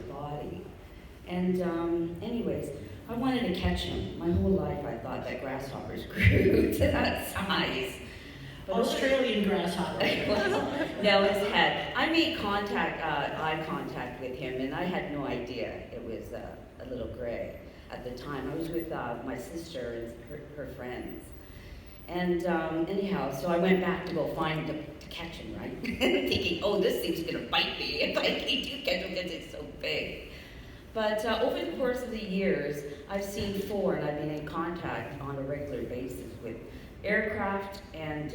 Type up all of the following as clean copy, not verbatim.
body. And anyways, I wanted to catch him. My whole life I thought that grasshoppers grew to that size. But Australian grasshopper. No, his head. I made eye contact with him, and I had no idea it was a little gray at the time. I was with my sister and her friends. And anyhow, so I went back to go find him, to catch him, right? Thinking, oh, this thing's gonna bite me if I do catch him because it's so big. But over the course of the years, I've seen 4, and I've been in contact on a regular basis with aircraft and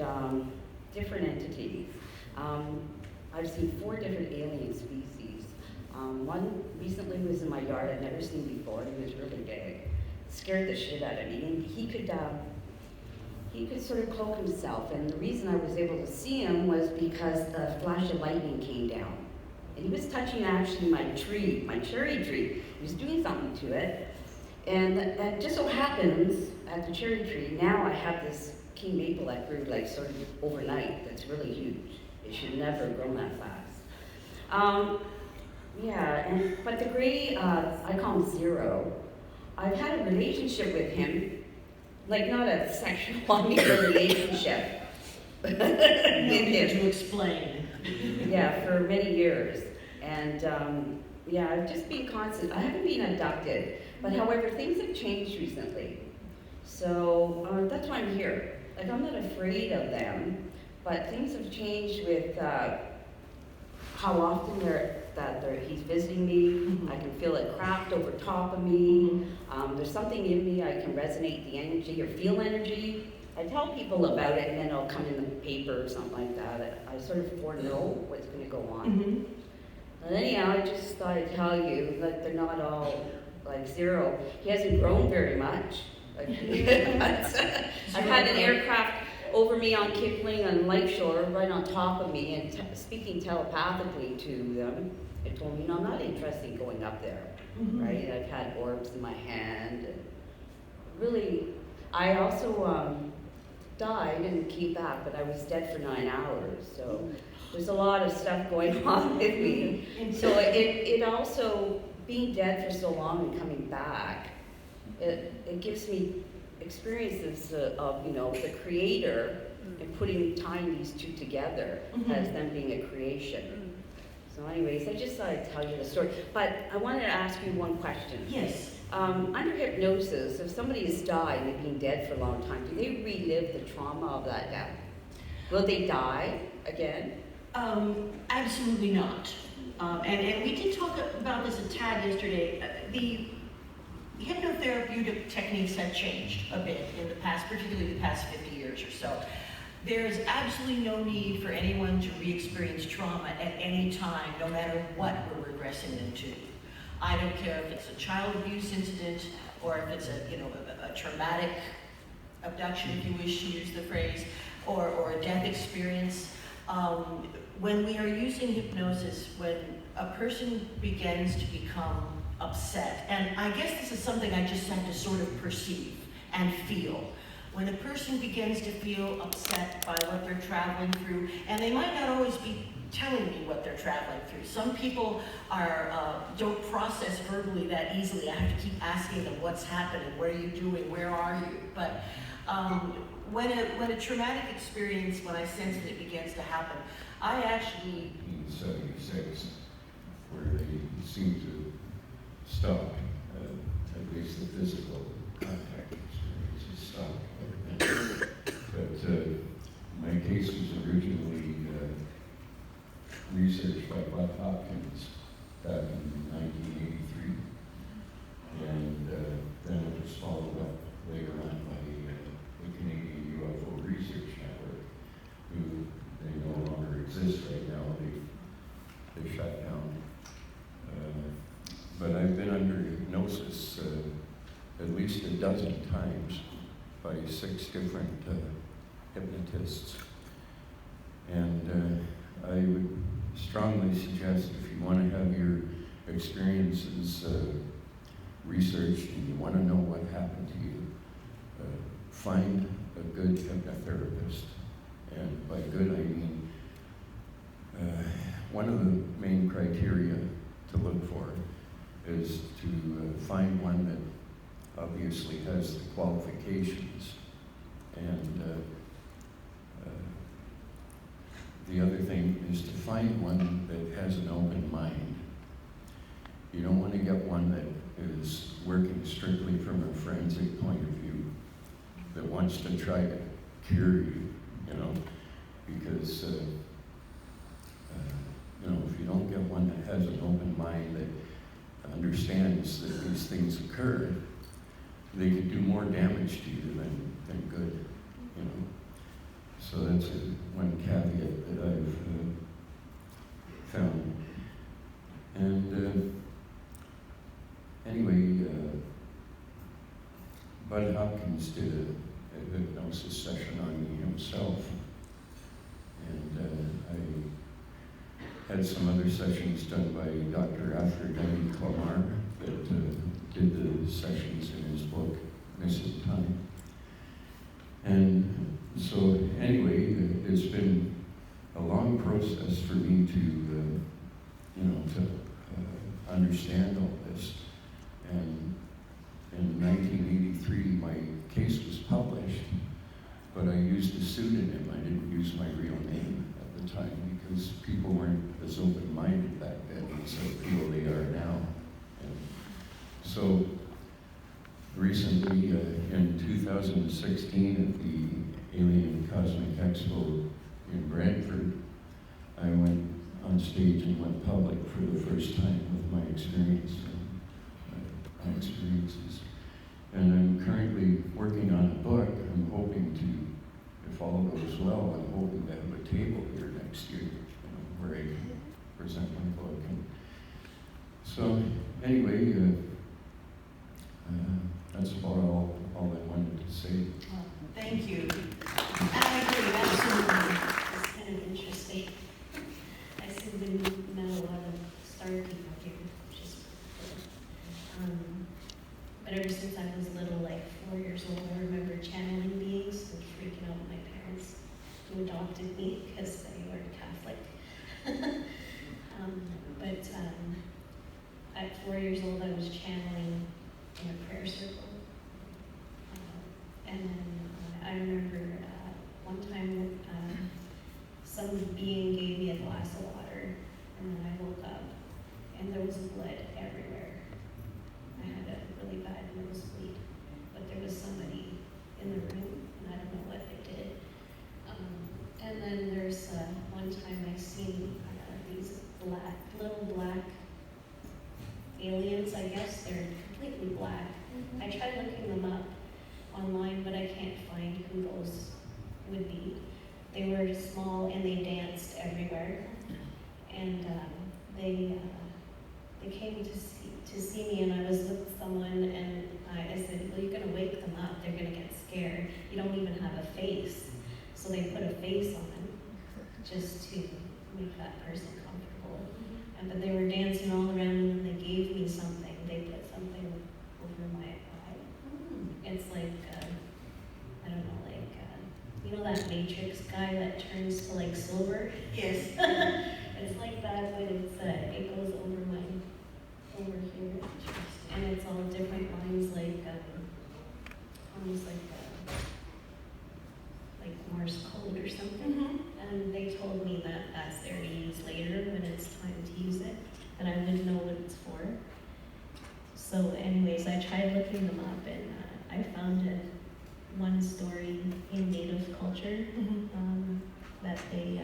different entities. I've seen 4 different alien species. One recently was in my yard I'd never seen before. He was really big. Scared the shit out of me. And he could sort of cloak himself. And the reason I was able to see him was because the flash of lightning came down. And he was touching actually my tree, my cherry tree. He was doing something to it. And that just so happens, at the cherry tree, now I have this king maple that grew like sort of overnight that's really huge. It should never have grown that fast. But the gray, I call him Zero. I've had a relationship with him, like not a sexual relationship. You need to explain. Yeah, for many years. And I've just been constant. I haven't been abducted, but however, things have changed recently. So that's why I'm here. Like, I'm not afraid of them, but things have changed with how often he's visiting me. Mm-hmm. I can feel it cracked over top of me. There's something in me, I can resonate the energy or feel energy. I tell people about it, and then it'll come in the paper or something like that. I sort of foreknow what's going to go on. Mm-hmm. And anyhow, I just thought I'd tell you that they're not all like Zero. He hasn't grown very much. I've had an aircraft over me on Kipling and Lakeshore, right on top of me, and speaking telepathically to them. It told me, I'm not interested in going up there, Mm-hmm. right? I've had orbs in my hand. And really, I also died and came back, but I was dead for 9 hours, so there's a lot of stuff going on with me. So it also, being dead for so long and coming back, it gives me experiences of, the creator and tying these two together Mm-hmm. as them being a creation. So anyways, I just thought I'd tell you the story. But I wanted to ask you one question. Yes. Under hypnosis, if somebody has died and they've been dead for a long time, do they relive the trauma of that death? Will they die again? Absolutely not. And we did talk about this a tad yesterday. The hypnotherapeutic techniques have changed a bit in the past, particularly the past 50 years or so. There is absolutely no need for anyone to re-experience trauma at any time, no matter what we're regressing them to. I don't care if it's a child abuse incident or if it's a traumatic abduction, if you wish to use the phrase, or a death experience. When we are using hypnosis, when a person begins to become upset, and I guess this is something I just have to sort of perceive and feel. When a person begins to feel upset by what they're traveling through, and they might not always be telling me what they're traveling through. Some people don't process verbally that easily. I have to keep asking them, what's happening? What are you doing? Where are you? But when a traumatic experience, when I sense that it begins to happen, I actually... In 76, where they seem to stop, at least the physical contact experience is stopped. But my case was originally researched by Bob Hopkins back in 1983, and then it was followed up later on by the Canadian UFO Research Network, who they no longer exist right now. They shut down. But I've been under hypnosis at least a dozen times by 6 different hypnotists. And I would strongly suggest, if you want to have your experiences researched and you want to know what happened to you, find a good hypnotherapist. And by good, I mean one of the main criteria to look for obviously has the qualifications. And the other thing is to find one that has an open mind. You don't want to get one that is working strictly from a forensic point of view, that wants to try to cure you, you know, because you know, if you don't get one that has an open mind that understands that these things occur, they could do more damage to you than good, you know. So that's one caveat that I've found. And anyway, Bud Hopkins did a hypnosis session on me himself. And I had some other sessions done by Dr. Aphrodite Clamar that did the sessions in his book, Missing Time. And so anyway, it's been a long process for me to, you know, to understand all this. And in 1983, my case was published, but I used a pseudonym. I didn't use my real name at the time because people weren't as open-minded back then as I feel they are now. And so recently, in 2016, at the Alien Cosmic Expo in Brantford, I went on stage and went public for the first time with my experience and my experiences. And I'm currently working on a book. I'm hoping to, if all goes well, I'm hoping to have a table here next year, you know, where I can present my book. And so anyway, that's about all I wanted to say. Thank you. And I agree, absolutely. It's kind of interesting. I see we met a lot of star people here, which is cool. But ever since I was little, like 4 years old, I remember channeling beings and freaking out my parents who adopted me because they were Catholic. At 4 years old, I was channeling in a prayer circle. And then I remember one time some being gave me a glass of water, and then I woke up, and there was blood everywhere. I had a really bad nosebleed, but there was somebody in the room, and I don't know what they did. And then there's one time I seen these little black aliens, I guess. They're completely black. I tried looking them up online, but I can't find who those would be. They were small and they danced everywhere. And they came to see me, and I was with someone, and I said, well, you're gonna wake them up, they're gonna get scared. You don't even have a face. So they put a face on just to make that person comfortable. But they were dancing all around, and they gave me something. They put something over my eye. It's like, I don't know, like, you know that Matrix guy that turns to like silver? Yes. It's like that, but it goes over here. And it's all different lines, like, almost like Morse code or something. And they told me that that's there to use later when it's time to use it, and I wouldn't know what it's for. So anyways, I tried looking them up, and I found one story in Native culture that they,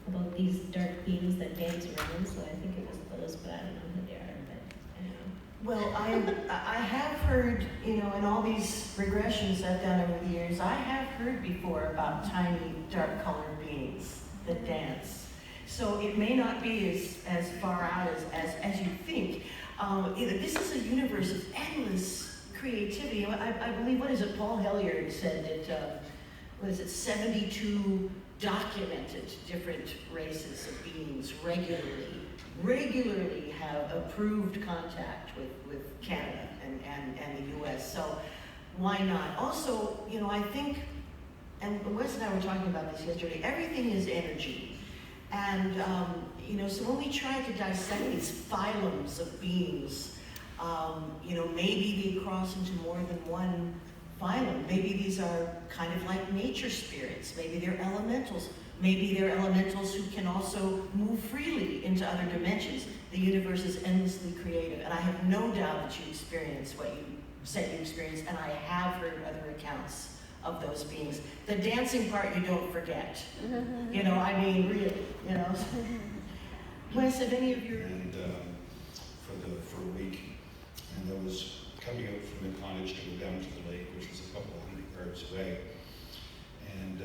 about these dark beings that dance around, so I think it was those, but I don't know who they are, but I know. Well, I have heard, you know, in all these regressions I've done over the years, I have heard before about tiny dark colored beings that dance. So it may not be as far out as you think. This is a universe of endless creativity. I believe, what is it, Paul Hellyer said that, 72 documented different races of beings regularly have approved contact with Canada and the US, so why not? Also, you know, I think, and Wes and I were talking about this yesterday, everything is energy. And, you know, so when we try to dissect these phylums of beings, You know, maybe they cross into more than one phylum. Maybe these are kind of like nature spirits. Maybe they're elementals. Maybe they're elementals who can also move freely into other dimensions. The universe is endlessly creative, and I have no doubt that you experienced what you said you experienced, and I have heard other accounts of those beings. The dancing part you don't forget. You know, I mean, really, you know. Wes, have any of your... And for a week, and I was coming out from the cottage to go down to the lake, which was a couple of 100 yards away, and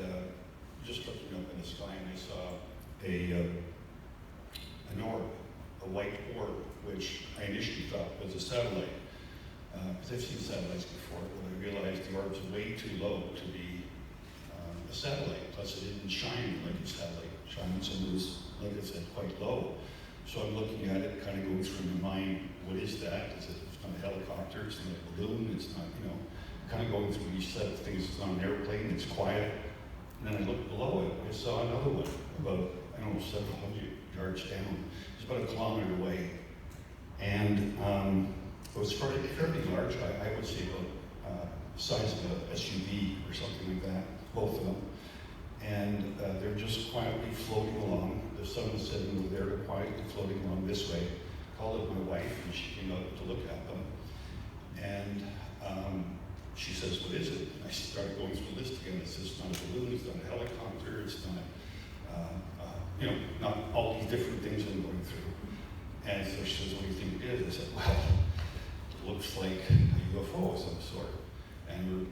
just looking up in the sky, and I saw an orb, a white orb, which I initially thought was a satellite. Because I've seen satellites before, but I realized the orb's way too low to be a satellite. Plus, it didn't shine like a satellite shines, and it was, like I said, quite low. So I'm looking at it, kind of going through my mind, what is that? It's not a helicopter, it's not a balloon, it's not, you know, kind of going through each set of things. It's not an airplane, it's quiet. And then I looked below it, I saw another one, about, I don't know, 700 yards down. It's about a kilometer away. And it was fairly large, I would say about the size of an SUV or something like that, both of them. And they're just quietly floating along. The sun was setting over there, quietly floating along this way. Called up my wife, and she came out to look at them. And she says, what is it? And I started going through the list again. It says, it's not a balloon, it's not a helicopter, it's not, you know, not all these different things I'm going through. And so she says, what do you think it is? I said, well, it looks like a UFO of some sort. And we're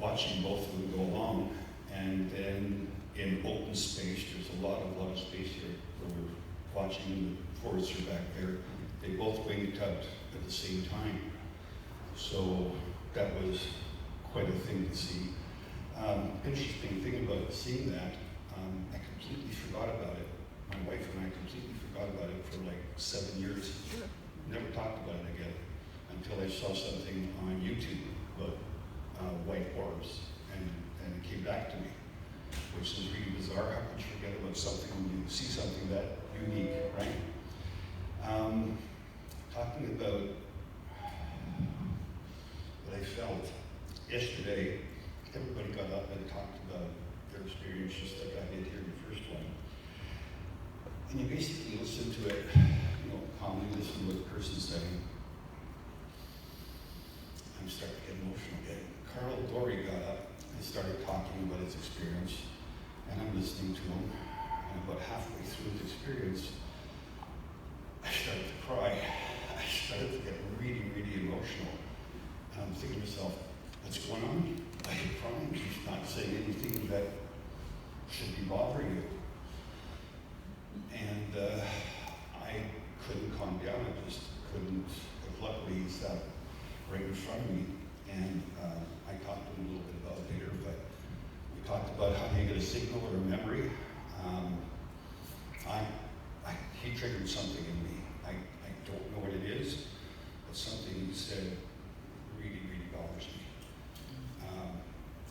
watching both of them go along. And then in open space, there's a lot of space here where we're watching. The forests are back there. They both winked out at the same time. So that was quite a thing to see. Interesting thing about seeing that, I completely forgot about it. My wife and I completely forgot about it for like 7 years. Never talked about it again until I saw something on YouTube about white orbs, and it came back to me, which is really bizarre. How could you forget about something when you see something that unique, right? Talking about what I felt yesterday, everybody got up and talked about their experience just like I did here in the first one. And you basically listen to it, you know, calmly listen to what the person's saying. I'm starting to get emotional again. Carl Dory got up and started talking about his experience, and I'm listening to him. And about halfway through his experience, I started to cry. I started to get really, really emotional. And I'm thinking to myself, what's going on? Why are you crying? He's not saying anything that should be bothering you. And I couldn't calm down. I just couldn't. Luckily, he sat right in front of me. And I talked to him a little bit about it later, but we talked about how you get a signal or a memory. He triggered something in me. I don't know what it is, but something he said really, really bothers me.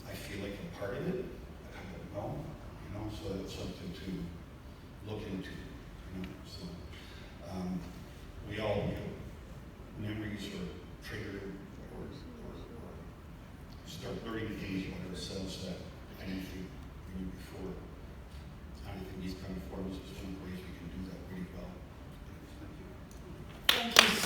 I feel like I'm part of it, but I don't know, you know, so that's something to look into, you know. So we all, you know, memories are triggered or start learning things about ourselves that I didn't think we knew before. I think these kind of forms is one of the ways we can do that really well. Thank you